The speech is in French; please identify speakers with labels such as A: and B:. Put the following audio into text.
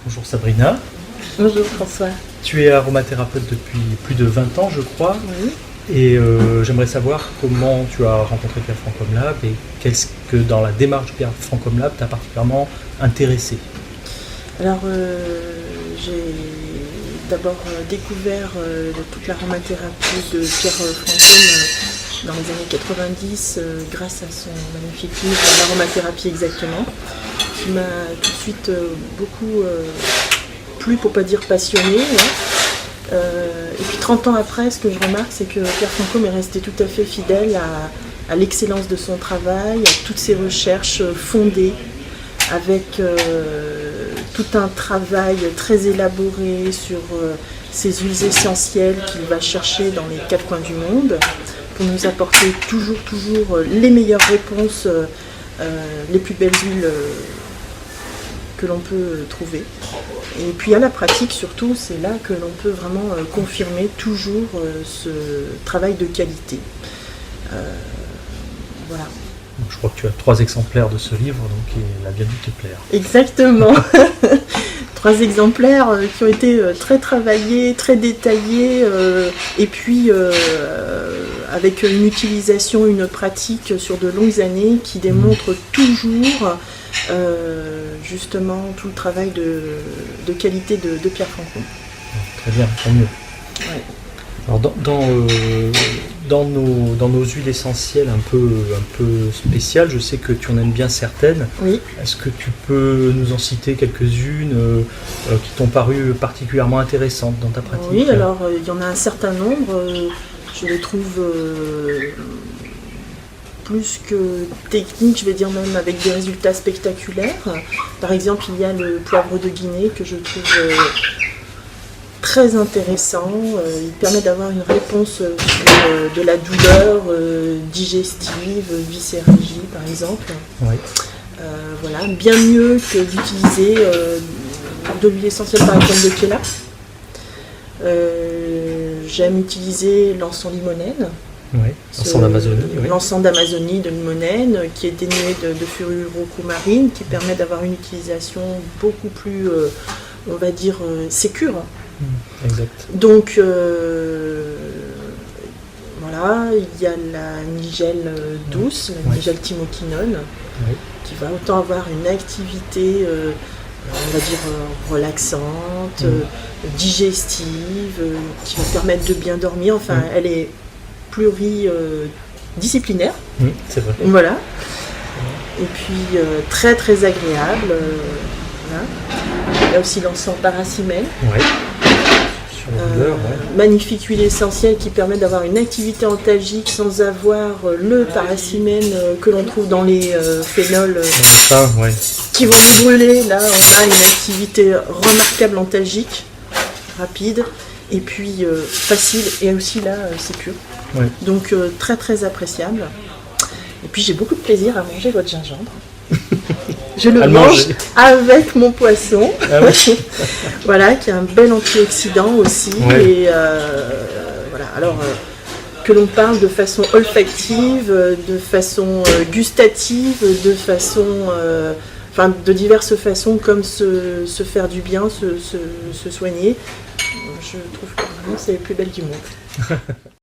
A: Bonjour Sabrina,
B: Bonjour François.
A: tu es aromathérapeute depuis plus de 20 ans je crois,
B: Oui.
A: et j'aimerais savoir comment tu as rencontré Pierre Francom Lab et qu'est-ce que dans la démarche Pierre Francom Lab t'a particulièrement intéressé.
B: Alors j'ai d'abord découvert toute l'aromathérapie de Pierre Francom dans les années 90 grâce à son magnifique livre L'aromathérapie exactement, qui m'a tout de suite beaucoup plu, pour pas dire passionné. Et puis 30 ans après, ce que je remarque, c'est que Pierre Francom est resté tout à fait fidèle à l'excellence de son travail, à toutes ses recherches fondées, avec tout un travail très élaboré sur ces huiles essentielles qu'il va chercher dans les quatre coins du monde, pour nous apporter toujours les meilleures réponses, les plus belles huiles que l'on peut trouver. Et puis à la pratique surtout, c'est là que l'on peut vraiment confirmer toujours ce travail de qualité. Voilà.
A: Je crois que tu as 3 exemplaires de ce livre, donc il a bien dû te plaire.
B: Exactement. 3 exemplaires qui ont été très travaillés, très détaillés, et puis avec une utilisation, une pratique sur de longues années qui démontre toujours justement tout le travail de qualité de Pierre Francom.
A: Très bien, tant mieux.
B: Ouais.
A: Alors dans nos huiles essentielles un peu spéciales, je sais que tu en aimes bien certaines.
B: Oui.
A: Est-ce que tu peux nous en citer quelques-unes qui t'ont paru particulièrement intéressantes dans ta pratique?
B: Oui, alors il y en a un certain nombre. Je les trouve plus que techniques, je vais dire même avec des résultats spectaculaires. Par exemple, il y a le poivre de Guinée que je trouve très intéressant. Il permet d'avoir une réponse sur de la douleur digestive, viscéralgie par exemple.
A: Oui.
B: Voilà, bien mieux que d'utiliser de l'huile essentielle par exemple de Kéla. J'aime utiliser l'encens limonène.
A: Oui, l'encens d'Amazonie. Oui.
B: L'encens d'Amazonie de limonène qui est dénué de fururocumarine, qui permet d'avoir une utilisation beaucoup plus, on va dire, sécure.
A: Exact.
B: Donc voilà, il y a la nigelle douce, la nigelle thymoquinone, qui va autant avoir une activité, on va dire, relaxante, digestive, qui va permettre de bien dormir. Enfin, elle est pluridisciplinaire.
A: C'est vrai.
B: Voilà. Et puis très agréable. Voilà. Il y a aussi l'encens paracimène.
A: Oui. Sur la douleur,
B: Magnifique huile essentielle qui permet d'avoir une activité antalgique sans avoir le paracimène que l'on trouve dans les phénols qui vont nous brûler. Là, on a une activité remarquable antalgique, rapide, et puis facile, et aussi là, c'est pur.
A: Ouais.
B: Donc très appréciable. Et puis j'ai beaucoup de plaisir à manger votre gingembre. Je le mange avec mon poisson.
A: Ah ouais.
B: Voilà, qui est un bel antioxydant aussi.
A: Ouais.
B: Et voilà. Alors que l'on parle de façon olfactive, de façon gustative, de façon, enfin de diverses façons, comme se faire du bien, se soigner. Je trouve que vraiment c'est les plus belles du monde.